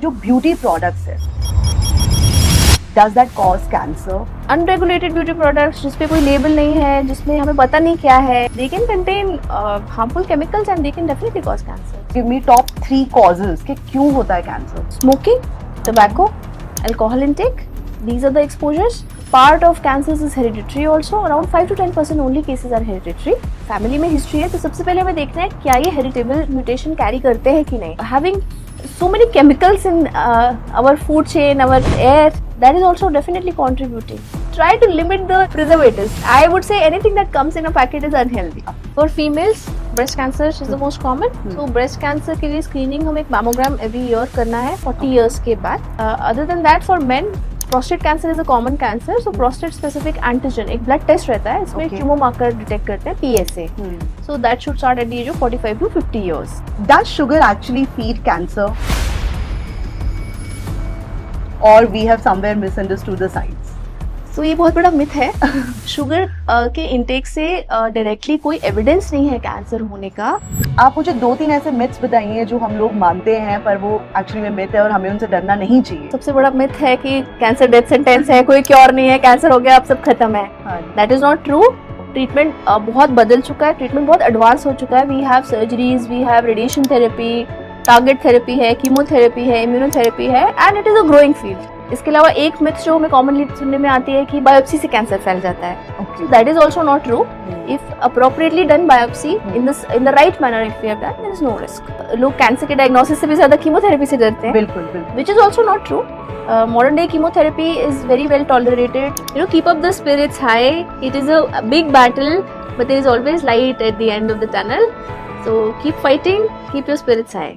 जो beauty products है, does that cause cancer? Unregulated beauty products जिसपे कोई लेबल नहीं है, जिसमें हमें पता नहीं क्या है, they can contain harmful chemicals and they can definitely cause cancer. Give me top 3 causes कि क्यों होता है cancer. Smoking, tobacco, alcohol intake, these are the exposures. Part of cancers is hereditary also. Around 5 to 10% only cases are hereditary. Family में history है तो सबसे पहले हमें देखना है क्या ये heritable mutation carry करते हैं कि नहीं. Having so many chemicals in our food chain, our air, that is also definitely contributing. Try to limit the preservatives. I would say anything that comes in a packet is unhealthy. For females, breast cancer is the most common. So breast cancer के लिए screening हमें एक mammogram every year करना है 40 years के बाद. Other than that, for men, prostate cancer is a common cancer. So prostate specific antigen एक blood test रहता है, इसमें tumor marker detect करते हैं PSA. So that should start at the age of 45 to 50 years. Does sugar actually feed cancer? Or we have somewhere misunderstood the science? तो ये बहुत बड़ा मिथ है. शुगर के इंटेक से डायरेक्टली कोई एविडेंस नहीं है कैंसर होने का. आप मुझे 2-3 ऐसे मिथ्स बताइए जो हम लोग मानते हैं पर वो एक्चुअली में मिथ है और हमें उनसे डरना नहीं चाहिए. सबसे बड़ा मिथ है कि कैंसर डेथ सेंटेंस है, कोई क्योर नहीं है, कैंसर हो गया अब सब खत्म है. That is not true. Treatment बहुत बदल चुका है, ट्रीटमेंट बहुत एडवांस हो चुका है. We have surgeries, we have radiation therapy, target therapy है, कीमोथेरेपी है, इम्यूनोथेरेपी है, and it is a growing field. इसके अलावा एक मिथ जो हमें कॉमनली सुनने में आती है कि बायोप्सी से कैंसर फैल जाता है. That is also not true. If appropriately done biopsy in the right manner, if we have done, there is no risk. लोग कैंसर के डायग्नोसिस से भी ज्यादा कीमोथेरेपी से डरते हैं. बिल्कुल. Which is also not true. Modern day chemotherapy is very well tolerated. Keep up the spirits high. It is a big battle, but there is always light at the end of the tunnel. So keep fighting, keep your spirits high.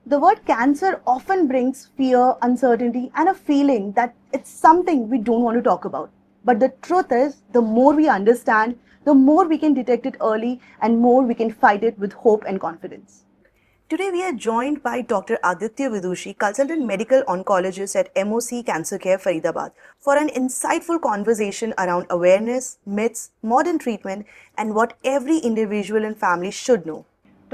The word cancer often brings fear, uncertainty, and a feeling that it's something we don't want to talk about. But the truth is, the more we understand, the more we can detect it early and more we can fight it with hope and confidence. Today we are joined by Dr. Aditya Vidushi, consultant medical oncologist at MOC Cancer Care Faridabad, for an insightful conversation around awareness, myths, modern treatment, and what every individual and family should know.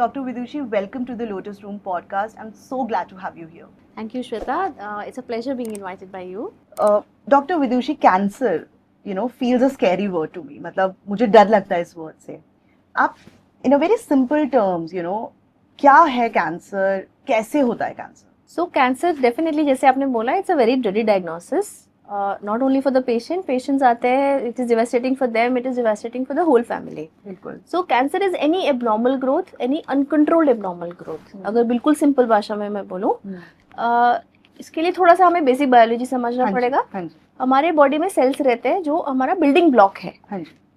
Dr. Vidushi, welcome to the Lotus Room podcast. I'm so glad to have you here. Thank you, Shweta. It's a pleasure being invited by you. Dr. Vidushi, cancer, feels a scary word to me. मतलब मुझे डर लगता है इस word से. आप in a very simple terms, क्या है कैंसर, कैसे होता है कैंसर? सो कैंसर डेफिनेटली, जैसे आपने बोला, it's a very dreaded diagnosis. Not only for the patients आते हैं, it is devastating for them, it is devastating for the whole family. बिल्कुल. So cancer is any abnormal growth, any uncontrolled abnormal growth. अगर बिल्कुल simple भाषा में मैं बोलूँ, इसके लिए थोड़ा सा हमें बेसिक बायोलॉजी समझना पड़ेगा. हमारे बॉडी में सेल्स रहते हैं जो हमारा बिल्डिंग ब्लॉक है.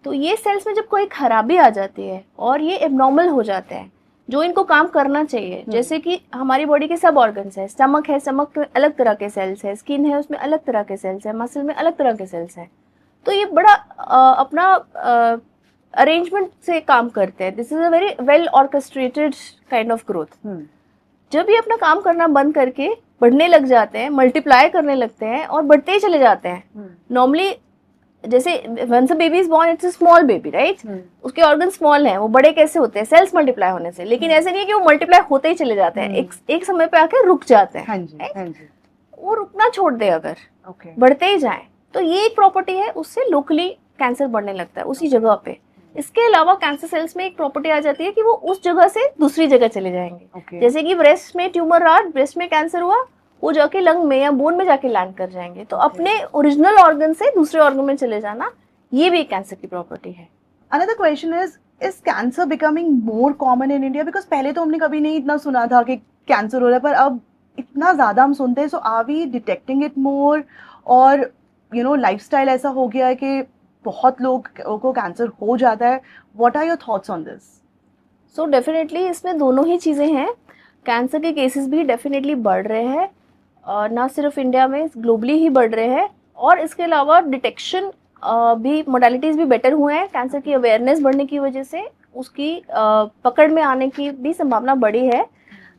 तो ये सेल्स में जब कोई खराबी आ जाती है और ये एबनॉर्मल हो जाते हैं, जो इनको काम करना चाहिए, जैसे कि हमारी बॉडी के सब ऑर्गन्स है, स्टमक है, स्टमक में अलग तरह के सेल्स है, स्किन है, उसमें अलग तरह के सेल्स है, मसल में अलग तरह के सेल्स है. तो ये बड़ा अपना अरेंजमेंट से काम करते हैं. This is a very well orchestrated kind of growth. जब ये अपना काम करना बंद करके बढ़ने लग जाते हैं, मल्टीप्लाई करने लगते हैं और बढ़ते ही चले जाते हैं. नॉर्मली जैसे once a baby is born, it's a small baby, right? उसके ऑर्गन स्मॉल हैं, वो बड़े कैसे होते हैं? सेल्स मल्टीप्लाई होने से. लेकिन ऐसे नहीं है कि वो मल्टीप्लाई होते ही चले जाते हैं, एक समय पे आके रुक जाते हैं. वो रुकना छोड़ दे अगर, बढ़ते ही जाए, तो ये एक प्रॉपर्टी है, उससे लोकली कैंसर बढ़ने लगता है उसी जगह पे. इसके अलावा कैंसर सेल्स में एक प्रॉपर्टी आ जाती है कि वो उस जगह से दूसरी जगह चले जाएंगे. जैसे कि ब्रेस्ट में ट्यूमर रहा, ब्रेस्ट में कैंसर हुआ, वो जाके लंग में या बोन में जाके लैंड कर जाएंगे. तो अपने ओरिजिनल ऑर्गन से दूसरे ऑर्गन में चले जाना, ये भी कैंसर की प्रॉपर्टी है. Another question is cancer becoming more common in India? Because पहले तो हमने कभी नहीं इतना सुना था कि कैंसर हो रहा है, पर अब इतना ज़्यादा हम सुनते हैं. So are we detecting it more? और लाइफस्टाइल ऐसा हो गया है कि बहुत लोग को कैंसर हो जाता है. What are your thoughts on this? So definitely इसमें दोनों ही चीज़ें हैं. कैंसर के केसेस भी डेफिनेटली बढ़ रहे हैं, और ना सिर्फ इंडिया में, ग्लोबली ही बढ़ रहे हैं. और इसके अलावा डिटेक्शन भी, मोडालिटीज़ भी बेटर हुए हैं. कैंसर की अवेयरनेस बढ़ने की वजह से उसकी पकड़ में आने की भी संभावना बढ़ी है.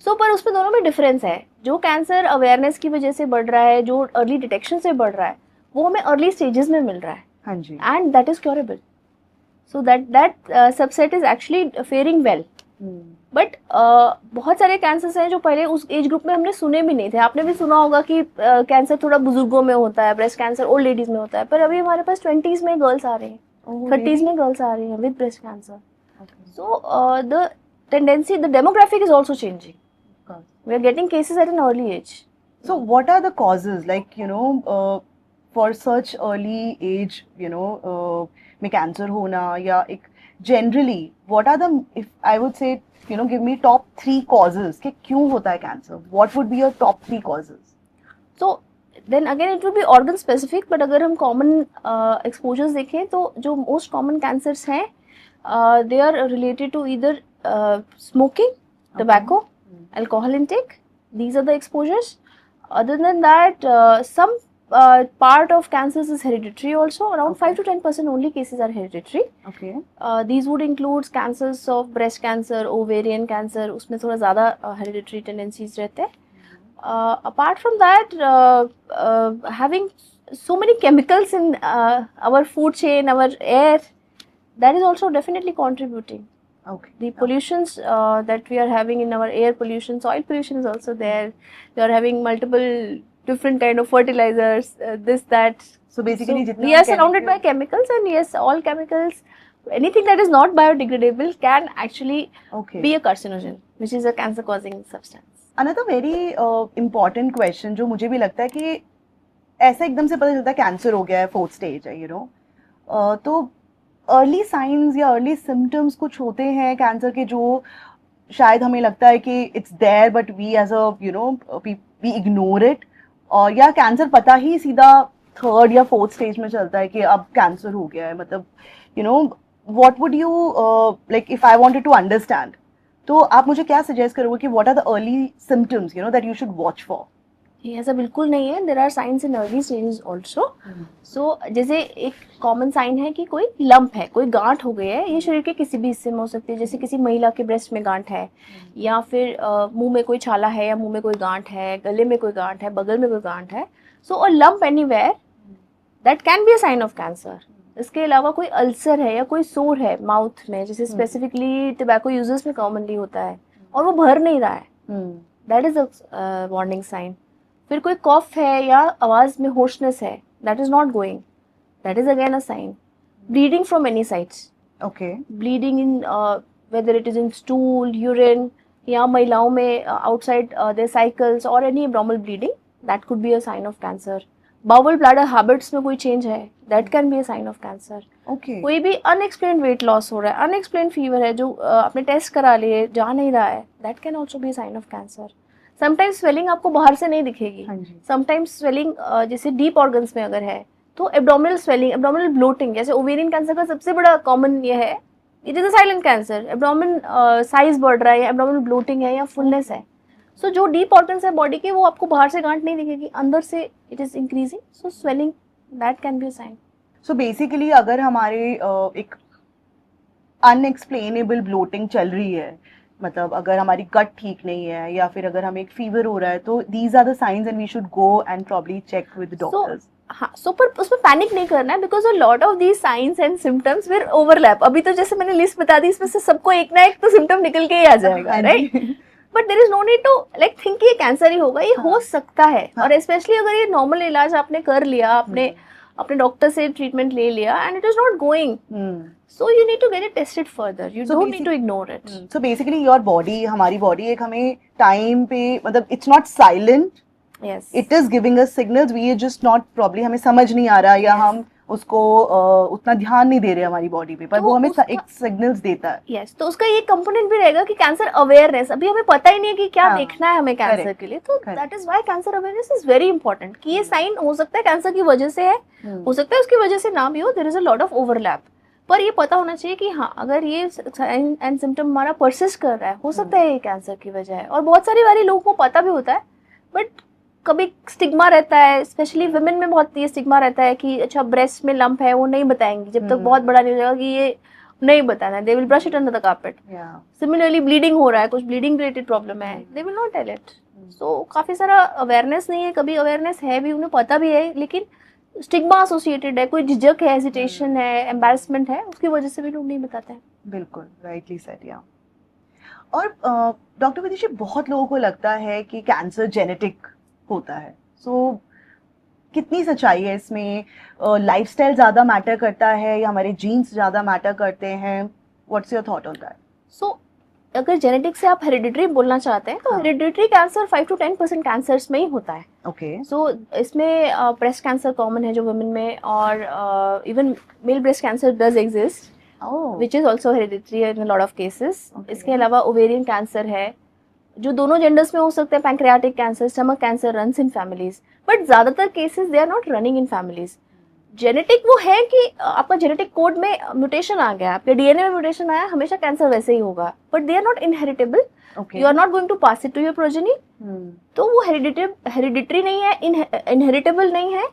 पर उसमें दोनों में डिफरेंस है. जो कैंसर अवेयरनेस की वजह से बढ़ रहा है, जो अर्ली डिटेक्शन से बढ़ रहा है, वो हमें अर्ली स्टेजेस में मिल रहा है. And that is curable. So that subset is actually faring well. But बहुत सारे कैंसर्स हैं जो पहले उस एज ग्रुप में हमने सुने भी नहीं थे. आपने भी सुना होगा कि कैंसर थोड़ा बुजुर्गों में होता है, ब्रेस्ट कैंसर ओल्ड लेडीज में होता है, पर अभी हमारे पास 20s में गर्ल्स आ रहे हैं, 30s में गर्ल्स आ रही हैं with breast cancer. So the tendency, the demographic is also changing. We are getting cases at an early age. So what are the causes, like, for such early age, में cancer होना, या एक generally what are the, if I would say, give me top 3 causes कि क्यों होता है cancer? What would be your top 3 causes? So then again it will be organ specific, but अगर हम common exposures देखें तो जो most common cancers हैं they are related to either smoking, tobacco, alcohol intake. These are the exposures. Other than that, some part of cancers is hereditary also. Around 5 to 10% only cases are hereditary. Okay. These would include cancers of breast cancer, ovarian cancer. उसमें थोड़ा ज़्यादा hereditary tendencies रहते हैं. Apart from that, having so many chemicals in our food chain, our air, that is also definitely contributing. Okay. The pollutions that we are having in our air pollution, soil pollution is also there. We are having multiple different kind of fertilizers, this, that. So basically, we are surrounded by chemicals, and yes, all chemicals, anything that is not biodegradable can actually be a carcinogen, which is a cancer causing substance. Another very important question जो मुझे भी लगता है कि ऐसा एकदम से पता चलता है कैंसर हो गया है, 4th stage है, तो अर्ली साइंस या अर्ली सिम्टम्स कुछ होते हैं कैंसर के जो शायद हमें लगता है कि it's there but we as a we ignore it, और या कैंसर पता ही सीधा 3rd या 4th स्टेज में चलता है कि अब कैंसर हो गया है. मतलब what would you like if I wanted to understand, तो आप मुझे क्या सजेस्ट करोगे कि what are the early symptoms that you should watch for? ये ऐसा बिल्कुल नहीं है. There are signs in early stages also. So जैसे एक कॉमन साइन है कि कोई लंप है, कोई गांठ हो गई है. ये शरीर के किसी भी हिस्से में हो सकती है. जैसे किसी महिला के ब्रेस्ट में गांठ है, या फिर मुंह में कोई छाला है, या मुंह में कोई गांठ है, गले में कोई गांठ है, बगल में कोई गांठ है. So a lump anywhere, that can be a sign of cancer. इसके अलावा कोई अल्सर है या कोई सोर है माउथ में, जैसे स्पेसिफिकली टोबैको यूजर्स में कॉमनली होता है, और वो भर नहीं रहा है, that is a warning sign. फिर कोई कॉफ है या आवाज में होशनेस है, that is not going, that is again a sign. Bleeding from any sides, okay, bleeding in whether it is in stool, urine, या महिलाओं में आउटसाइड देयर साइकिल्स और any abnormal bleeding, that could be a sign of cancer. Bowl bladder habits में कोई change है, that can be a sign of cancer. Okay. कोई भी unexplained weight loss हो रहा है, अनएक्सप्लेन्ड फीवर है जो आपने टेस्ट करा लिए जा नहीं रहा है, that can also be a sign of cancer. Sometimes swelling आपको बाहर से नहीं दिखेगी. समटाइम्स स्वेलिंग जैसे डीप ऑर्गन्स में अगर है तो एब्डोमिनल स्वेलिंग, एब्डोमिनल ब्लोटिंग, जैसे ओवेरियन कैंसर का सबसे बड़ा कॉमन ये है, it is a silent cancer. Abdomen size बढ़ रहा है, या एब्डोमिनल ब्लोटिंग है, या फुलनेस है. सो जो डीप ऑर्गन्स है बॉडी के, वो आपको बाहर से गांठ नहीं दिखेगी, अंदर से it is increasing. So swelling, that can be a sign. So basically अगर हमारे एक अनएक्सप्लेनेबल ब्लोटिंग चल रही है, मतलब अगर हमारी गट ठीक नहीं है, या फिर अगर हमें एक फीवर हो रहा है, तो these are the signs and we should go and probably check with doctors. हाँ, सो पर उसमें पैनिक नहीं करना है, because a lot of these signs and symptoms will overlap. अभी तो जैसे मैंने लिस्ट बता दी, इसमें से सबको एक ना एक तो सिम्टम निकल के ही आ जाएगा, right? But there is no need to like think ये कैंसर ही होगा. ये हो सकता है, और स्पेशली अगर ये नॉर्मल इलाज आपने कर लिया, आपने अपने डॉक्टर से ट्रीटमेंट ले लिया, and it is not going, so you need to get it tested further. You don't need to ignore it. So basically your body, हमारी body एक हमें time पे, मतलब it's not silent. Yes. It is giving us signals. We are just not probably, हमें समझ नहीं आ रहा, या हम उसको उतना ध्यान नहीं दे रहे हमारी बॉडी पे, पर वो हमें एक सिग्नल्स देता है. यस, तो उसका ये कंपोनेंट भी रहेगा कि कैंसर अवेयरनेस. अभी हमें पता ही नहीं है कि क्या देखना है हमें कैंसर के लिए, तो that is why cancer awareness is very important. कि ये साइन हो सकता है कैंसर की वजह से है, हो सकता है उसकी वजह से ना भी हो. There is a lot of overlap, पर ये पता होना चाहिए कि हाँ, अगर ये साइन एंड सिम्टम हमारा परसिस्ट कर रहा है, हो सकता है ये कैंसर की वजह है. और बहुत सारी बारी लोगों को पता भी होता है, बट कभी स्टिग्मा रहता है, स्पेशली वुमेन में बहुत ये स्टिग्मा रहता है कि अच्छा ब्रेस्ट में लंप है, वो नहीं बताएंगी जब तक बहुत बड़ा नहीं हो जाएगा, कि ये नहीं बताना है, they will brush it under the carpet. Similarly bleeding हो रहा है, कुछ ब्लीडिंग रिलेटेड प्रॉब्लम है, they will not tell it. So काफी सारा अवेयरनेस नहीं है, कभी अवेयरनेस है भी, उन्हें पता भी है, लेकिन स्टिग्मा एसोसिएटेड है, कोई झिझक है, हेजिटेशन है, एम्बैरसमेंट है, उसकी वजह से भी लोग नहीं बताते हैं. बिल्कुल राइटली सेड. या और डॉक्टर विदिशा, बहुत लोगों को लगता है कि कैंसर जेनेटिक होता है, सो कितनी सच्चाई है इसमें? लाइफस्टाइल ज़्यादा मैटर करता है या हमारे जीन्स ज़्यादा मैटर करते हैं? What's your thought on that? So अगर जेनेटिक से आप हेरिडिटरी बोलना चाहते हैं तो हाँ. हेरिडिटरी कैंसर 5 to 10% कैंसर्स में ही होता है. ओके. सो इसमें ब्रेस्ट कैंसर कॉमन है जो वुमेन में, और even male breast cancer does exist, which is also hereditary in lot of cases. इसके अलावा ओवेरियन कैंसर है जो दोनों जेंडर्स में हो सकते हैं. Pancreatic cancer, stomach cancer runs in families, but ज्यादातर cases they are not running in families. Genetic वो है कि आपका जेनेटिक कोड में म्यूटेशन आ गया, आपके डीएनए में म्यूटेशन आया, हमेशा कैंसर वैसे ही होगा, but they are not inheritable. You are not going to pass it to your progeny. तो वो हेरिडिटरी नहीं है, इनहेरिटेबल नहीं है,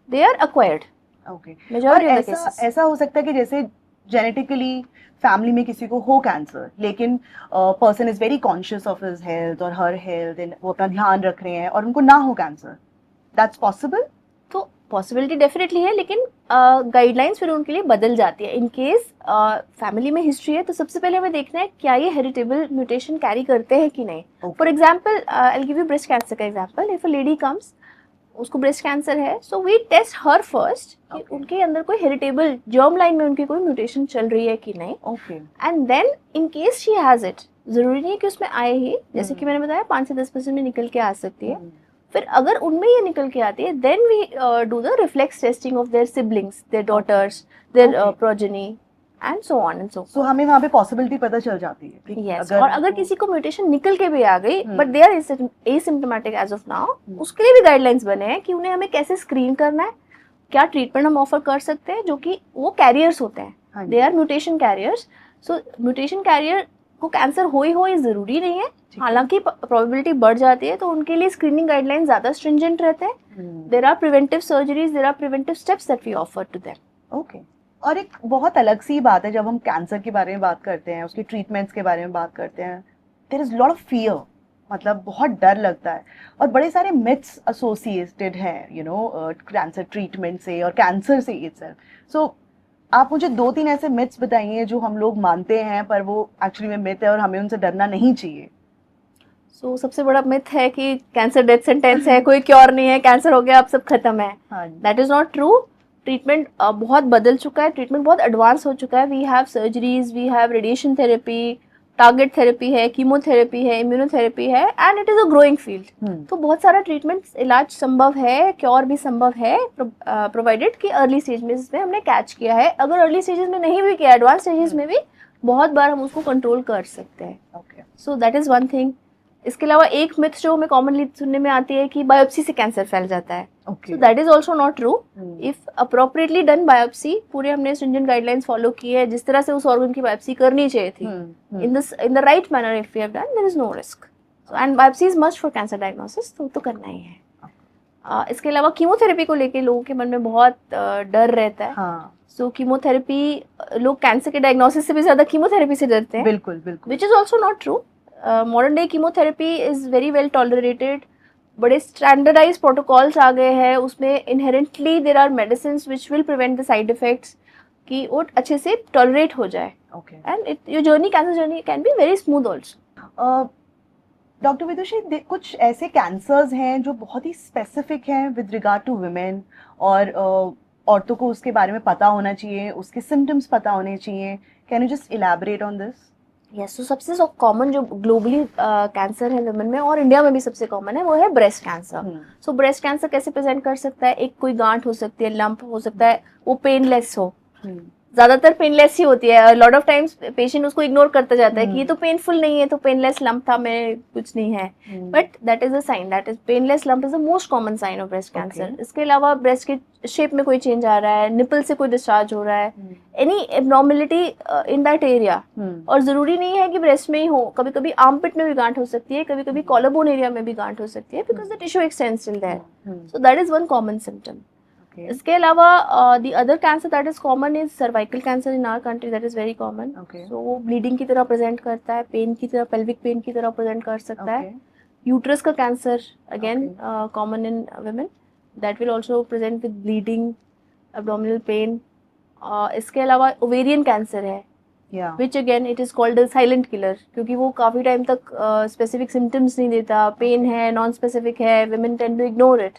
they are acquired. Okay. Majority of the ऐसा केसेस. ऐसा हो सकता है कि जैसे जेनेटिकली फैमिली में किसी को हो कैंसर, लेकिन person is very conscious of his health और हर हेल्थ, वो अपना ध्यान रख रहे हैं और उनको ना हो कैंसर, दैट्स पॉसिबल? तो पॉसिबिलिटी डेफिनेटली है, लेकिन गाइडलाइंस फिर उनके लिए बदल जाती है. इन केस फैमिली में हिस्ट्री है तो सबसे पहले हमें देखना है क्या ये हेरिटेबल म्यूटेशन कैरी करते हैं कि नहीं. For example, I will give you breast cancer का example. If a lady comes, उसको ब्रेस्ट कैंसर है, so we test her first कि उनके अंदर कोई हेरिटेबल जर्म लाइन में उनकी कोई म्यूटेशन चल रही है कि नहीं. And then in case she has it, जरूरी नहीं है कि उसमें आए ही, जैसे कि मैंने बताया 5 से 10% में निकल के आ सकती है. फिर अगर उनमें ये निकल के आती है, then we do the reflex testing of their siblings, their daughters, their progeny and so on and so. हमें वहाँ पे पॉसिबिलिटी पता चल जाती है. Yes. और अगर किसी को म्यूटेशन निकल के भी आ गई but they are asymptomatic as of now, उसके लिए भी गाइडलाइंस बने हैं कि उन्हें हमें कैसे स्क्रीन करना है, क्या ट्रीटमेंट हम ऑफर कर सकते हैं, जो कि वो कैरियर्स होते हैं, they are mutation carriers. So mutation carrier को कैंसर हो ये जरूरी नहीं है, हालांकि प्रोबेबिलिटी बढ़ जाती है, तो उनके लिए स्क्रीनिंग गाइडलाइंस ज्यादा स्ट्रिंजेंट रहते हैं. There are preventive surgeries, there are preventive steps that we offer to them. Okay. और एक बहुत अलग सी बात है, जब हम कैंसर के बारे में बात करते हैं, उसके ट्रीटमेंट्स के बारे में बात करते हैं, there is lot of fear. मतलब बहुत डर लगता है और बड़े सारे मिथ्स एसोसिएटेड हैं कैंसर ट्रीटमेंट से और कैंसर से इटसेल्फ. सो आप मुझे 2-3 ऐसे मिथ्स बताइए जो हम लोग मानते हैं पर वो एक्चुअली में मिथ है और हमें उनसे डरना नहीं चाहिए. सो सबसे बड़ा मिथ है कि कैंसर डेथ सेंटेंस है, कोई क्योर नहीं है, कैंसर हो गया अब सब खत्म है. That is not true. Treatment बहुत बदल चुका है, ट्रीटमेंट बहुत एडवांस हो चुका है. We have surgeries, we have radiation therapy, target therapy है, कीमोथेरेपी है, इम्यूनोथेरेपी है, and it is a growing field. तो बहुत सारा ट्रीटमेंट इलाज संभव है, क्योर भी संभव है, प्रोवाइडेड कि अर्ली स्टेज में इसमें हमने कैच किया है. अगर अर्ली स्टेजेस में नहीं भी किया, एडवांस स्टेजेस में भी बहुत बार हम उसको कंट्रोल कर सकते हैं. सो दैट इज वन थिंग. इसके अलावा एक मिथ जो हमें कॉमनली सुनने में आती है कि बायोप्सी से कैंसर फैल जाता है. सो that is also not true. If appropriately done biopsy, पूरे हमने स्ट्रिंजेंट गाइडलाइंस फॉलो की है, जिस तरह से उस ऑर्गन की बायोप्सी करनी चाहिए थी, in the right manner, if we have done, there is no risk. And biopsy is must for cancer diagnosis, तो करना ही है. इसके अलावा कीमोथेरेपी को लेके लोगों के मन में बहुत डर रहता है. सो कीमोथेरेपी, लोग कैंसर के डायग्नोसिस से भी ज्यादा कीमोथेरेपी से डरते हैं. बिल्कुल बिल्कुल. Which is also not true. Modern day chemotherapy is very well tolerated. बड़े स्टैंडर्डाइज प्रोटोकॉल्स आ गए हैं, उसमें inherently there are medicines which will prevent the side effects, कि वो अच्छे से टॉलरेट हो जाए. And your journey, cancer journey can be very smooth also. Doctor Vidushi, कुछ ऐसे कैंसर्स हैं जो बहुत ही स्पेसिफिक हैं विद रिगार्ड टू वुमेन, और औरतों को उसके बारे में पता होना चाहिए, उसके सिम्टम्स पता होने चाहिए. Can you just elaborate on this? Yes. तो सबसे कॉमन जो ग्लोबली कैंसर है वुमेन में, और इंडिया में भी सबसे कॉमन है, वो है ब्रेस्ट कैंसर. सो ब्रेस्ट कैंसर कैसे प्रेजेंट कर सकता है? एक कोई गांठ हो सकती है, लंप हो सकता है, वो पेनलेस हो. ज्यादातर पेनलेस ही होती है. लॉट ऑफ टाइम्स पेशेंट उसको इग्नोर करता जाता है कि ये तो पेनफुल नहीं है, तो पेनलेस लंप था, मैं कुछ नहीं है. But that is a sign, that is painless lump is the most common sign of breast cancer. इसके अलावा ब्रेस्ट के शेप में कोई चेंज आ रहा है, निपल से कोई डिस्चार्ज हो रहा है, any abnormality in that area. और जरूरी नहीं है कि ब्रेस्ट में ही हो, कभी कभी आर्मपिट में भी गांठ हो सकती है, कभी कभी कॉलर बोन एरिया में भी गांठ हो सकती है, because the tissue extends till there. So that is one common symptom. इसके अलावा the other cancer that is common is cervical cancer in our country. That is very common. So वो bleeding की तरह प्रेजेंट करता है, pen की तरह, pelvic pain की तरह प्रेजेंट कर सकता है. यूट्रस का cancer again common in women, that will also present with bleeding, abdominal pain. इसके अलावा ओवेरियन कैंसर है, Yeah. which again it is called a silent killer क्योंकि वो काफी टाइम तक specific symptoms नहीं देता, pain है, non-specific है, women tend to ignore it.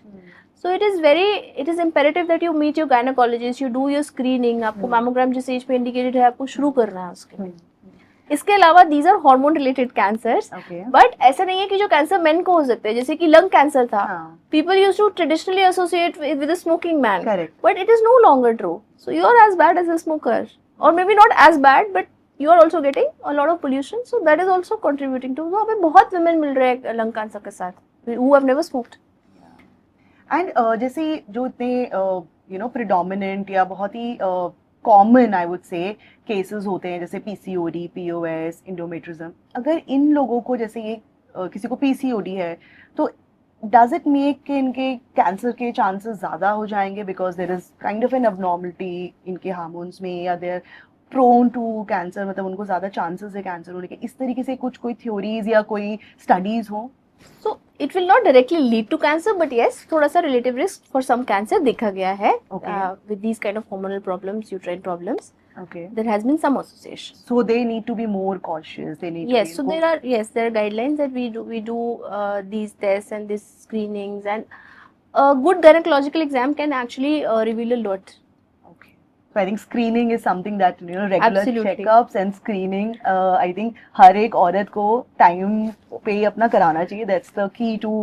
So it is imperative that you meet your gynecologist, you do your screening. आपको mammogram जिस एज पे इंडिकेटेड है आपको शुरू करना है उसके लिए. इसके अलावा these are hormone related cancers. Okay. But ऐसा नहीं है कि जो कैंसर मेन को हो सकते हैं, जैसे कि लंग कैंसर था. People used to traditionally associate with a smoking man. Correct. But it is no longer true. So you are as bad as a smoker, or maybe not as bad, but you are also getting a lot of pollution. So that is also contributing to. तो हमें बहुत women मिल रहे हैं lung cancer के साथ who have never smoked. And जैसे जो इतने प्रिडोमिनेंट या बहुत ही common I would say cases होते हैं जैसे पीसीओडी, पीओएस, इंडोमेट्रिज्म, अगर इन लोगों को जैसे ये किसी को पीसीओडी है तो डज इट मेक कि इनके कैंसर के चांसेस ज़्यादा हो जाएंगे because there is kind of an abnormality इनके हार्मोन्स में, या देयर प्रोन टू कैंसर, मतलब उनको ज़्यादा चांसेस है कैंसर होने के? इस तरीके से कुछ कोई थ्योरीज या कोई स्टडीज हो? So it will not directly lead to cancer, but yes, थोड़ा सा relative risk for some cancer देखा गया है. Okay. With these kind of hormonal problems, uterine problems. Okay. There has been some association. So they need to be more cautious. They need Yes, to so be there are guidelines that we do these tests and these screenings, and a good gynecological exam can actually reveal a lot. Okay. So I think screening is something that regular Absolutely. checkups and screening. I think हर एक औरत को time पे अपना कराना चाहिए. That's the key to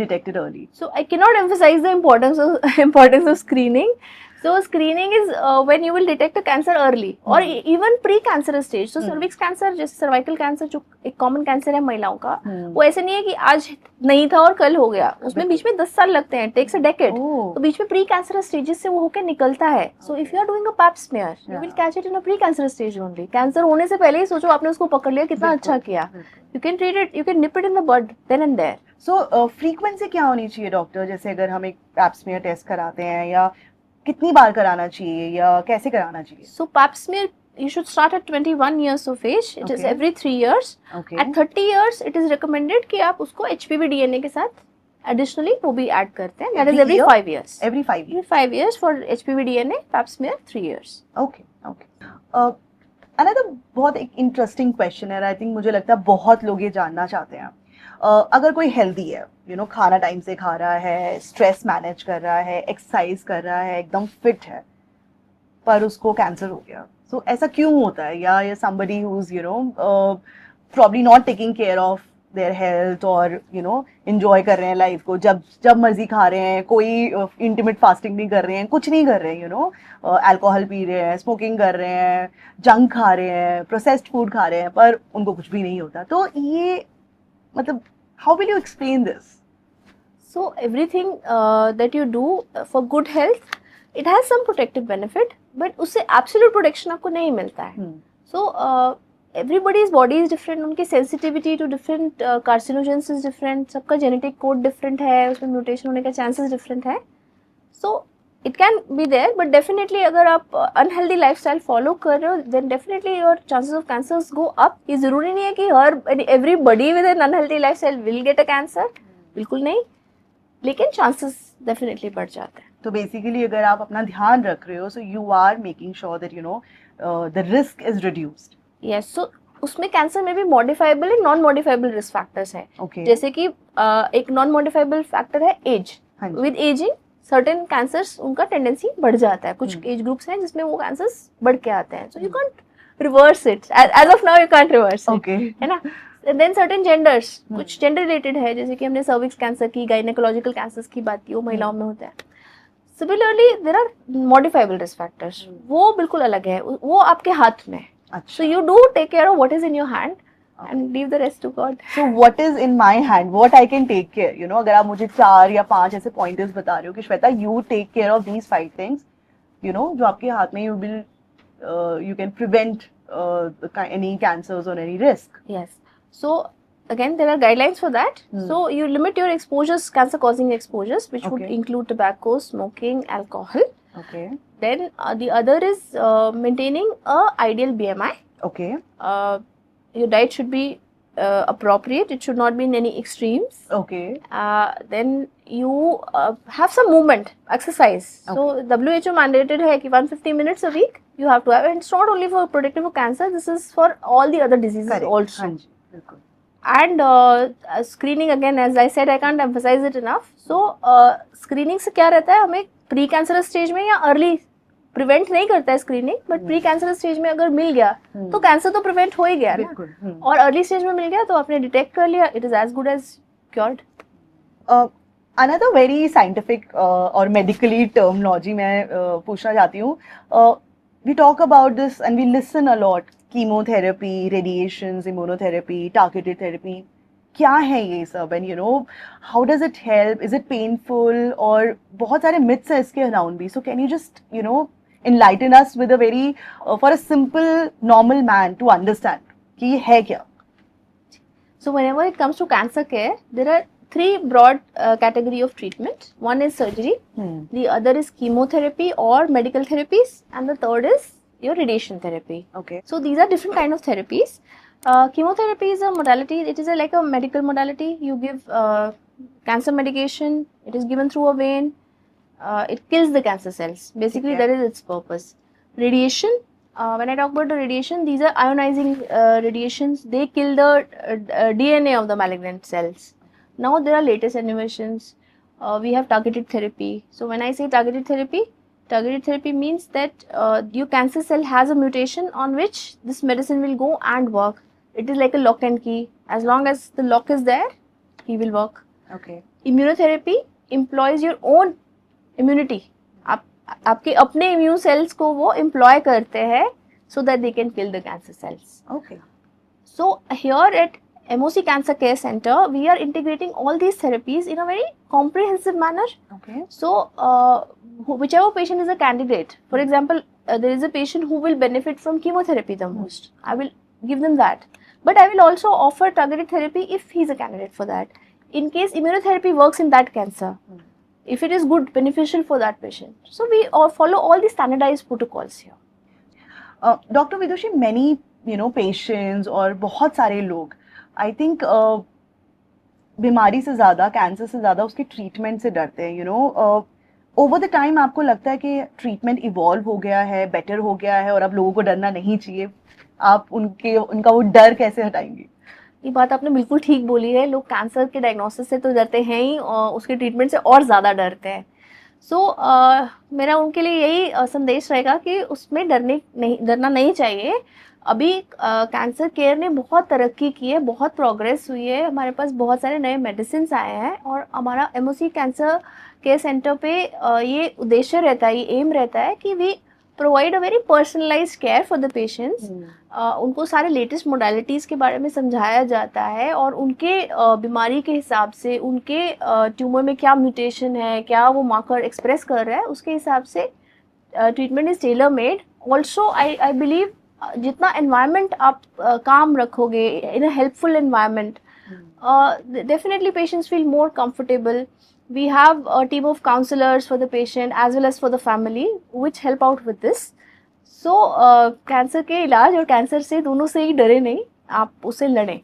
detect it early. So I cannot emphasize the importance of screening. So screening is when you will detect a cancer early or even pre-cancerous stage. So cervix cancer, जैसे cervical cancer जो एक common cancer है महिलाओं का, वो ऐसे नहीं है कि आज नहीं था और कल हो गया. उसमें बीच में 10 साल लगते हैं, takes a decade. तो बीच में pre-cancerous stages से वो होकर निकलता है. So if you are doing a pap smear, you will catch it in a pre-cancerous stage only. Cancer होने से पहले ही सोचो आपने उसको पकड़ लिया, कितना अच्छा किया. You can treat it, you can nip it in the bud then and there. So frequency क्या होनी चाहिए डॉक्टर? जैसे अगर हम एक pap smear टेस्ट कराते हैं, या कितनी बार कराना चाहिए या कैसे कराना चाहिए? So pap smear you should start at 21 years of age. It is every 3 years. Okay. At 30 years it is recommended कि आप उसको HPV DNA के साथ additionally वो भी add करते हैं. That is every 5 years. Every 5 years. Every 5 years for HPV DNA, pap smear 3 years. Okay, okay. Another बहुत एक interesting question है, I think मुझे लगता है बहुत लोग ये जानना चाहते हैं. अगर कोई हेल्दी है, खाना टाइम से खा रहा है, स्ट्रेस मैनेज कर रहा है, एक्सरसाइज कर रहा है, एकदम फिट है, पर उसको कैंसर हो गया, सो ऐसा क्यों होता है? या somebody who's probably not taking care of their health और enjoy कर रहे हैं लाइफ को, जब मर्जी खा रहे हैं, कोई इंटीमेट फास्टिंग नहीं कर रहे हैं, कुछ नहीं कर रहे हैं, अल्कोहल पी रहे हैं, स्मोकिंग कर रहे हैं, जंक खा रहे हैं, प्रोसेस्ड फूड खा रहे हैं, पर उनको कुछ भी नहीं होता. तो ये मतलब how will you explain this? So everything that you do for good health, it has some protective benefit, but उससे absolute protection आपको नहीं मिलता है. So everybody's body is different, उनकी sensitivity to different carcinogens is different, सबका genetic code different है, उसमें mutation होने का chances different है. So it can be there, but definitely अगर आप unhealthy lifestyle follow कर रहे हो, then definitely your chances of cancers go up. ये ज़रूरी नहीं है कि everybody with an unhealthy lifestyle will get a cancer, बिल्कुल नहीं, लेकिन chances definitely बढ़ जाते हैं. तो basically अगर आप अपना ध्यान रख रहे हो, so you are making sure that the risk is reduced. Yes, so उसमें कैंसर में भी modifiable and non modifiable risk factors हैं. Okay. जैसे कि एक नॉन मॉडिफाइबल फैक्टर है age. With ageing certain cancers उनका टेंडेंसी बढ़ जाता है. कुछ एज ग्रुप्स हैं जिसमें वो कैंसर्स बढ़ के आते हैं. So you can't reverse it, as of now you can't reverse it, है ना. देन सर्टेन जेंडर्स, कुछ जेंडर रिलेटेड है, जैसे कि हमने सर्विक्स कैंसर की, गायनेकोलॉजिकल कैंसर्स की बात की, वो महिलाओं में होता है. Similarly there are modifiable risk factors, वो बिल्कुल अलग है, वो आपके हाथ में. So you do take care of what is in your hand and leave the rest to God. So what is in my hand? What I can take care? अगर आप मुझे 4 या 5 ऐसे pointers बता रहे हो कि Shweta, you take care of these 5 things, जो आपके हाथ में, you can prevent any cancers or any risk. Yes. So again, there are guidelines for that. So you limit your exposures, cancer-causing exposures, which would include tobacco, smoking, alcohol. Okay. Then the other is maintaining a ideal BMI. Okay. Your diet should be appropriate. It should not be in any extremes. Okay. Then you have some movement, exercise. Okay. So WHO mandated है कि 150 minutes a week you have to have, and it's not only for protective for cancer, this is for all the other diseases Correct. also. हाँ जी, बिल्कुल. And screening, again, as I said, I can't emphasize it enough. So screening से क्या रहता है, हमें pre cancerous stage में या early prevent नहीं करता है screening, but pre cancerous stage में अगर मिल गया तो कैंसर तो प्रिवेंट हो ही गया ना, और अर्ली स्टेज में मिल गया तो आपने डिटेक्ट कर लिया, it is as good as cured. Another very scientific और medically terminology मैं पूछना चाहती हूँ. We talk about this and we listen a lot. Chemotherapy, radiations, immunotherapy, targeted therapy. क्या है ये सब? And you know, how does it help? Is it painful? और बहुत सारे myths हैं इसके around भी. So can you just, you know, enlighten us with a very for a simple normal man to understand कि ये है क्या? So whenever it comes to cancer care, there are three broad category of treatment. One is surgery, the other is chemotherapy or medical therapies, and the third is your radiation therapy. Okay. So these are different kind of therapies. Chemotherapy is a modality, it is like a medical modality. You give cancer medication, it is given through a vein, it kills the cancer cells. Basically, that is its purpose. Radiation, when I talk about the radiation, these are ionizing radiations. They kill the DNA of the malignant cells. Now there are latest innovations. We have targeted therapy. So when I say targeted therapy means that your cancer cell has a mutation on which this medicine will go and work. It is like a lock and key. As long as the lock is there, he will work. Okay. Immunotherapy employs your own immunity. आपके अपने immune cells को वो employ करते हैं so that they can kill the cancer cells. Okay. So here at MOC Cancer Care Center, we are integrating all these therapies in a very comprehensive manner. Okay. So, whichever patient is a candidate, for example, there is a patient who will benefit from chemotherapy the most. I will give them that. But I will also offer targeted therapy if he is a candidate for that. In case immunotherapy works in that cancer, if it is good, beneficial for that patient. So, we follow all the standardized protocols here. Dr. Vidushi, many, you know, patients और बहुत सारे लोग I think बीमारी से ज़्यादा, cancer से ज़्यादा उसके ट्रीटमेंट से डरते हैं. You know, over the time आपको लगता है कि ट्रीटमेंट इवॉल्व हो गया है, बेटर हो गया है और अब लोगों को डरना नहीं चाहिए. आप उनका वो डर कैसे हटाएंगे? ये बात आपने बिल्कुल ठीक बोली है. लोग कैंसर के डायग्नोसिस से तो डरते हैं ही, और उसके ट्रीटमेंट से और ज़्यादा डरते हैं. सो मेरा उनके लिए यही संदेश रहेगा कि उसमें डरना नहीं चाहिए. अभी कैंसर केयर ने बहुत तरक्की की है, बहुत प्रोग्रेस हुई है. हमारे पास बहुत सारे नए मेडिसिन आए हैं, और हमारा MOC कैंसर केयर सेंटर पे ये उद्देश्य रहता है, ये एम रहता है कि we provide a very personalised care for the patients. उनको सारे लेटेस्ट मोडालिटीज़ के बारे में समझाया जाता है, और उनके बीमारी के हिसाब से, उनके ट्यूमर में क्या म्यूटेशन है, क्या वो मार्कर एक्सप्रेस कर रहा है, उसके हिसाब से treatment is tailor made. Also I believe जितना एनवायरनमेंट आप काम रखोगे, in a helpful environment, definitely patients feel more comfortable. We have a team of counselors for the patient as well as for the family which help out with this. So cancer के इलाज और cancer से दोनों से ही डरे नहीं, आप उसे लड़ें.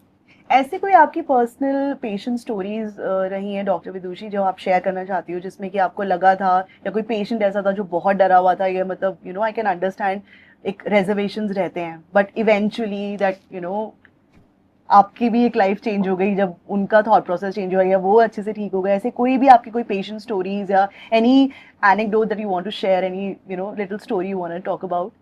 ऐसे कोई आपकी पर्सनल पेशेंट स्टोरीज रही हैं डॉक्टर विदुषी जो आप शेयर करना चाहती हो, जिसमें कि आपको लगा था या कोई पेशेंट ऐसा था जो बहुत डरा हुआ था, या मतलब you know I can understand एक रिजर्वेशंस रहते हैं, but eventually that you know आपकी भी एक लाइफ चेंज हो गई जब उनका थॉट प्रोसेस चेंज हो गया, वो अच्छे से ठीक हो गए. ऐसे कोई भी आपकी कोई पेशेंट स्टोरीज या any anecdote that you want to share, any you know little story you want to talk about?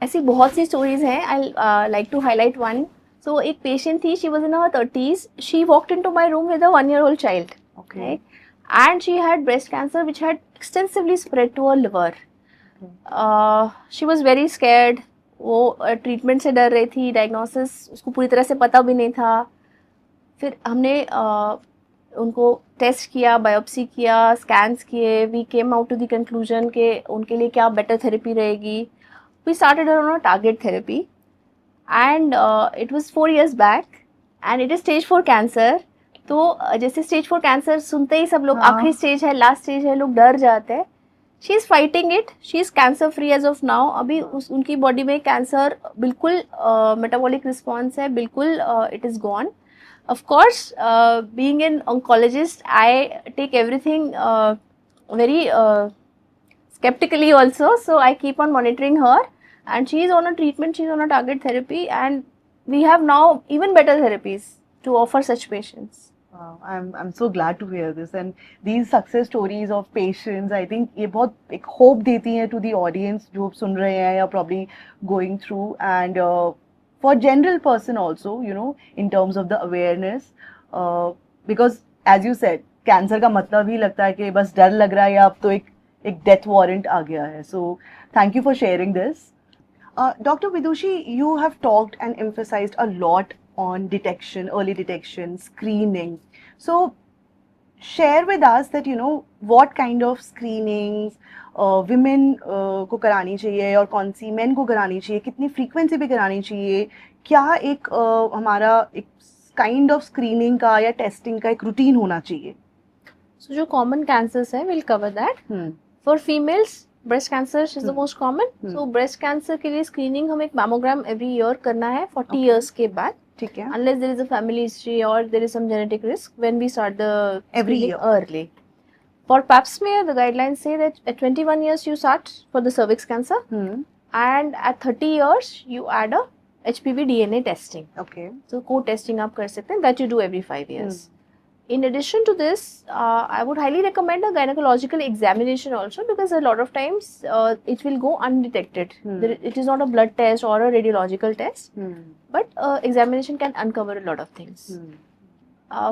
ऐसी बहुत सी स्टोरीज हैं. I like to highlight one. So एक पेशेंट थी, she was in her 30s. She walked into my room with a 1-year-old child. Okay. And she had breast cancer which had extensively spread to her liver. She was very scared. वो treatment से डर रही थी, diagnosis उसको पूरी तरह से पता भी नहीं था. फिर हमने उनको टेस्ट किया, बायोप्सी किया, स्कैन्स किए. We came out to the conclusion कि उनके लिए क्या बेटर थेरेपी रहेगी. We started on a target therapy, and it was 4 years back, and it is stage 4 cancer. तो जैसे स्टेज 4 कैंसर सुनते ही सब लोग आखिरी स्टेज है, लास्ट स्टेज है, लोग डर जाते हैं. She is fighting it, she is cancer free as of now. अभी उनकी बॉडी में कैंसर बिल्कुल मेटाबॉलिक रिस्पॉन्स है, बिल्कुल it is gone. Of course being an oncologist I take everything very skeptically also, so I keep on monitoring her, and she is on a treatment, she is on a target therapy, and we have now even better therapies to offer such patients. I'm so glad to hear this, and these success stories of patients, I think ये बहुत एक hope देती हैं to the audience जो सुन रहे हैं या probably going through, and for general person also, you know, in terms of the awareness, because as you said, cancer का मतलब ही लगता है कि बस डर लग रहा है या अब तो एक डेथ वारंट आ गया है. So thank you for sharing this. Dr. Vidushi, you have talked and emphasized a lot on detection, early detection, screening. So share with us that, you know, what kind of screenings women को करानी चाहिए और कौन सी men को करानी चाहिए, कितनी frequency पे करानी चाहिए, क्या एक हमारा एक kind of screening का या testing का एक routine होना चाहिए. So जो common cancers है, we'll cover that. For females, breast cancer is the most common. So breast cancer के लिए screening हम एक mammogram every year करना है 40 years के बाद. ठीक है. Unless there is a family history or there is some genetic risk, when we start the Every screening year. early. For pap smear, the guidelines say that at 21 years you start for the cervix cancer, and at 30 years you add a HPV DNA testing. Okay. So co-testing आप कर सकते हैं, that you do every 5 years. In addition to this, I would highly recommend a gynecological examination also, because a lot of times it will go undetected. It is not a blood test or a radiological test, but examination can uncover a lot of things.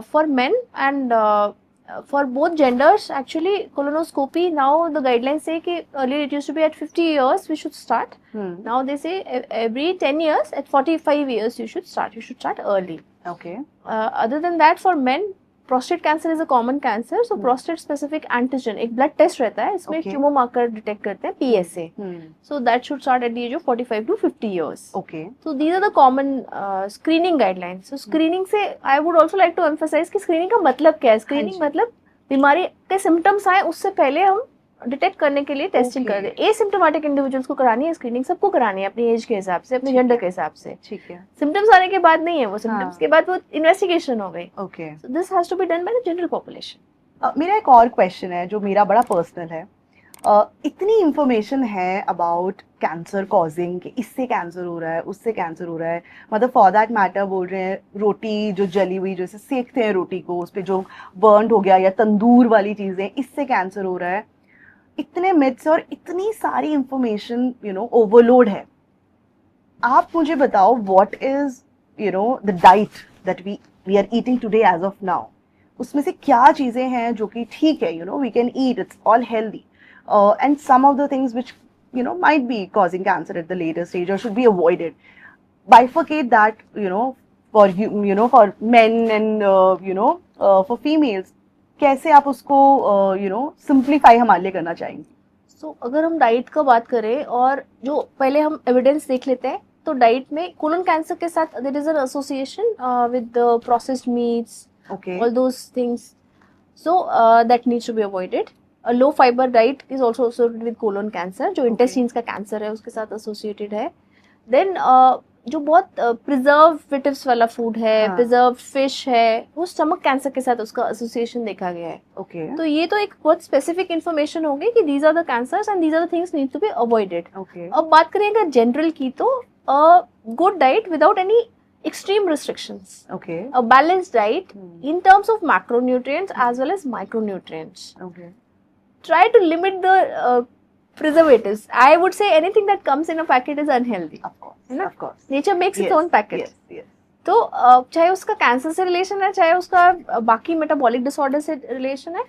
For men and for both genders, actually colonoscopy, now the guidelines say that earlier it used to be at 50 years we should start. Now they say every 10 years, at 45 years you should start. You should start early. Okay. Other than that, for men, prostate cancer is a common cancer. So prostate specific antigen, एक blood test रहता है, इसमें tumor marker detect करते हैं, PSA. So that should start at the age of 45 to 50 years. Okay. So these are the common screening guidelines. So screening से I would also like to emphasize कि screening का मतलब क्या है? Screening मतलब बीमारी के symptoms आए उससे पहले हम डिटेक्ट करने के लिए टेस्टिंग कर दे. एसिम्प्टोमेटिक इंडिविजुअल्स को करानी है स्क्रीनिंग, सबको करानी है अपनी एज के हिसाब से, अपने जेंडर के हिसाब से. ठीक है. सिम्टम्स आने के बाद नहीं है, वो सिम्टम्स के बाद वो इन्वेस्टिगेशन हो गई. Okay. So this has to be done by the general population. मेरा एक और क्वेश्चन है जो मेरा बड़ा पर्सनल है. इतनी इंफॉर्मेशन है अबाउट कैंसर कॉजिंग कि इससे कैंसर हो रहा है, उससे कैंसर हो रहा है, मतलब फॉर दैट मैटर बोल रहे हैं रोटी जो जली हुई, जैसे सेकते हैं रोटी को, उस पर जो बर्न हो गया या तंदूर वाली चीज़ें, इससे कैंसर हो रहा है. इतने मिथ्स और इतनी सारी इंफॉर्मेशन, यू नो, ओवरलोड है. आप मुझे बताओ what is, you know, the diet that we are eating today as of now. उसमें से क्या चीज़ें हैं जो कि ठीक है, you know, we can eat, it's all healthy, and some of the things which, you know, might be causing cancer at the later stage or should be avoided. Bifurcate that, you know, for men and for females. कैसे आप उसको simplify हमारे लिए करना चाहेंगे? सो अगर हम diet का बात करें और जो पहले हम एविडेंस देख लेते हैं, तो डाइट में कोलन कैंसर के साथ there is an association with the processed meats, all those things, so that needs to be avoided. A low fiber diet is also associated with colon cancer, जो intestines का cancer है उसके साथ associated है. Then जो बहुत preservatives वाला food है, प्रिजर्व फिश है, वो स्टमक कैंसर के साथ उसका एसोसिएशन देखा गया है. Okay. तो ये तो एक बहुत स्पेसिफिक इन्फॉर्मेशन होगी कि these are the cancers and these are the things need to be avoided. Okay. अब बात करें अगर जनरल की, तो good diet without any extreme restrictions. Okay. A balanced diet in terms of macronutrients as well as micronutrients. Okay. Try to limit the preservatives. I would say anything that comes in a packet is unhealthy. Of course. Of course. Nature makes its own packet. Yes. Yes. तो चाहे उसका cancer से relation है, चाहे उसका बाकी metabolic disorder से relation है,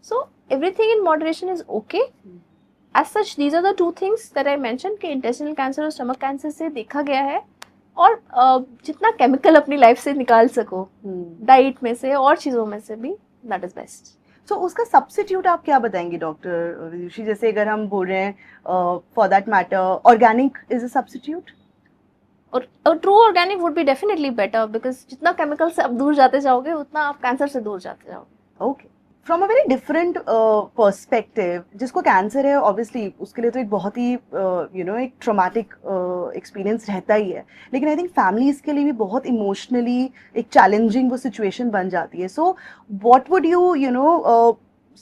so everything in moderation is okay. As such these are the two things that I mention कि इंटेस्टिनल कैंसर और स्टमक कैंसर से देखा गया है, और जितना केमिकल अपनी लाइफ से निकाल सको डाइट में से और चीज़ों में से भी, दैट इज बेस्ट. तो उसका सब्स्टिट्यूट आप क्या बताएंगे डॉक्टर विदुषी? जैसे अगर हम बोल रहे हैं for that matter organic is a substitute, और true organic would be definitely better, because जितना केमिकल से आप दूर जाते जाओगे उतना आप कैंसर से दूर जाते जाओगे. Okay. From a very different perspective, जिसको कैंसर है ऑब्वियसली उसके लिए तो एक बहुत ही एक ट्रॉमेटिक एक्सपीरियंस रहता ही है, लेकिन आई थिंक फैमिलीज के लिए भी बहुत इमोशनली एक चैलेंजिंग वो सिचुएशन बन जाती है. So what would you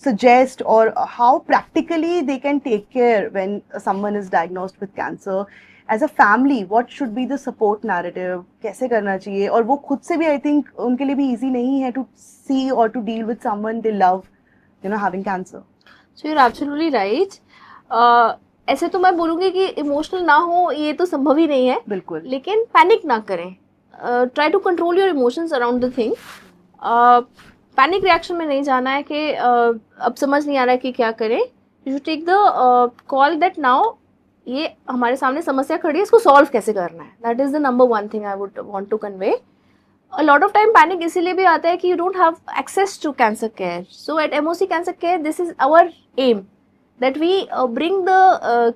suggest, or how practically they can take care when someone is diagnosed with cancer, as a family, what should be the support narrative? कैसे करना चाहिए? और वो खुद से भी I think उनके लिए भी easy नहीं है to see or to deal with someone they love, having cancer. So you're absolutely right. ऐसे तो मैं बोलूँगी कि इमोशनल ना हो ये तो संभव ही नहीं है, बिल्कुल, लेकिन पैनिक ना करें. Try to control your emotions around the thing. Panic reaction में नहीं जाना है कि अब समझ नहीं आ रहा है कि क्या करें. You should take the call that now ये हमारे सामने समस्या खड़ी है, इसको सॉल्व कैसे करना है. That is the number one thing I would want to convey. A lot of time panic इसीलिए भी आता है कि you don't have access to cancer care. So at MOC Cancer Care, this is our aim, that we bring the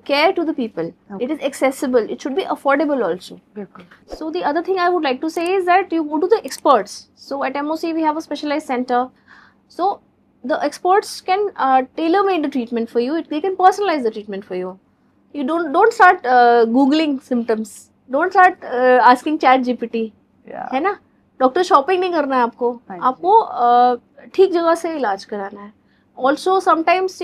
care to the people. Okay. It is accessible. It should be affordable also. बिल्कुल. So the other thing I would like to say is that you go to the experts. So at MOC we have a specialized center. So the experts can tailor-made the treatment for you. They can personalize the treatment for you. You don't start googling symptoms. Don't start asking ChatGPT. Yeah. है ना. Doctor shopping नहीं करना है आपको. आपको ठीक जगह से इलाज कराना है. ऑल्सो समटाइम्स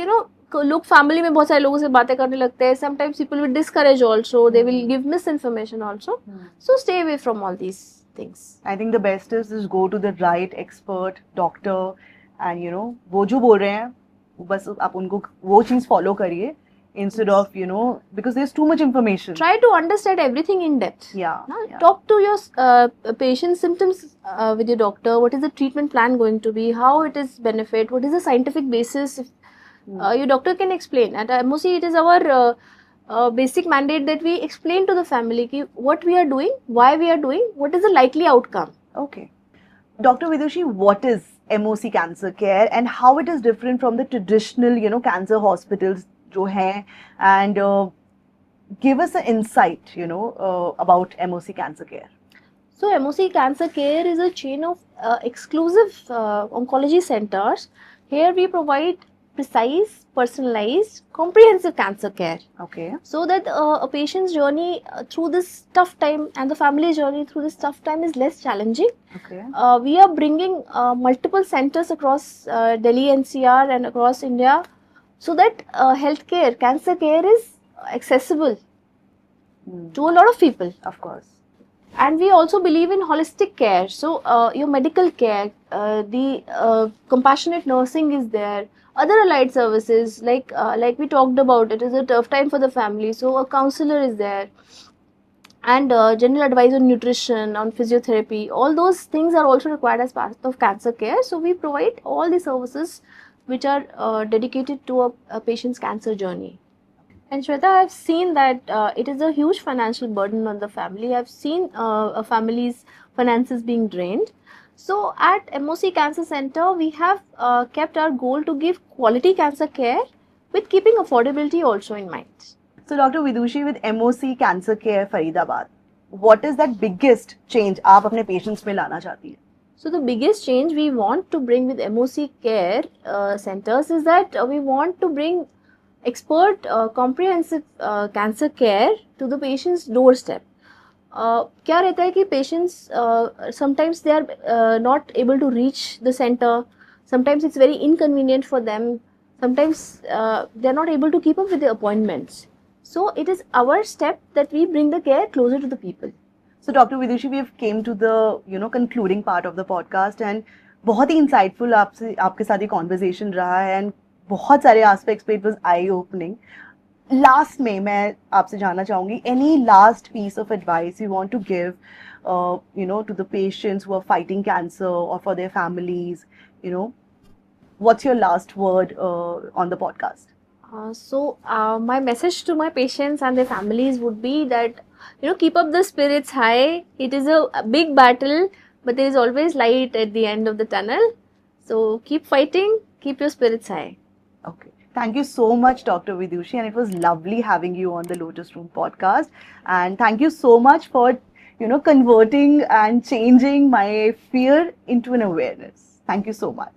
लोग फैमिली में बहुत सारे लोगों से बातें करने लगते हैं. Sometimes people will discourage also. They will give misinformation also. So stay away from all these things. I think the best is go to the right expert doctor and वो जो बोल रहे हैं बस आप उनको वो चीज फॉलो करिए. Instead of, because there's too much information. Try to understand everything in depth. Yeah. Talk to your patient's symptoms with your doctor. What is the treatment plan going to be? How it is benefit? What is the scientific basis? Your doctor can explain. At MOC, it is our basic mandate that we explain to the family what we are doing, why we are doing, what is the likely outcome. Okay. Dr. Vidushi, what is MOC Cancer Care and how it is different from the traditional, cancer hospitals? जो हैं, and give us an insight, about MOC Cancer Care. So MOC Cancer Care is a chain of exclusive oncology centers. Here we provide precise, personalized, comprehensive cancer care. Okay. So that a patient's journey through this tough time and the family's journey through this tough time is less challenging. Okay. We are bringing multiple centers across Delhi NCR and across India, so that healthcare, cancer care is accessible to a lot of people. Of course. And we also believe in holistic care. So your medical care, the compassionate nursing is there. Other allied services like we talked about, it is a tough time for the family. So a counselor is there. And general advice on nutrition, on physiotherapy. All those things are also required as part of cancer care. So we provide all the services which are dedicated to a patient's cancer journey. And Shweta, I've seen that it is a huge financial burden on the family. I've seen a family's finances being drained. So at MOC Cancer Center, we have kept our goal to give quality cancer care with keeping affordability also in mind. So Dr. Vidushi, with MOC Cancer Care Faridabad, what is that biggest change आप अपने patients में लाना चाहती है? So the biggest change we want to bring with MOC Care centers is that we want to bring expert comprehensive cancer care to the patient's doorstep. क्या रहता है कि patients sometimes they are not able to reach the center. Sometimes it's very inconvenient for them. Sometimes they are not able to keep up with the appointments. So it is our step that we bring the care closer to the people. So Dr. Vidushi, we have came to the concluding part of the podcast and बहुत ही insightful आपके साथ ये conversation रहा है and बहुत सारे aspects पे it was eye opening. Last में मैं आपसे जानना चाहूँगी any last piece of advice you want to give to the patients who are fighting cancer or for their families, what's your last word on the podcast? So my message to my patients and their families would be that keep up the spirits high. It is a big battle, but there is always light at the end of the tunnel. So keep fighting, keep your spirits high. Okay. Thank you so much, Dr. Vidushi, and it was lovely having you on the Lotus Room podcast. And thank you so much for, converting and changing my fear into an awareness. Thank you so much.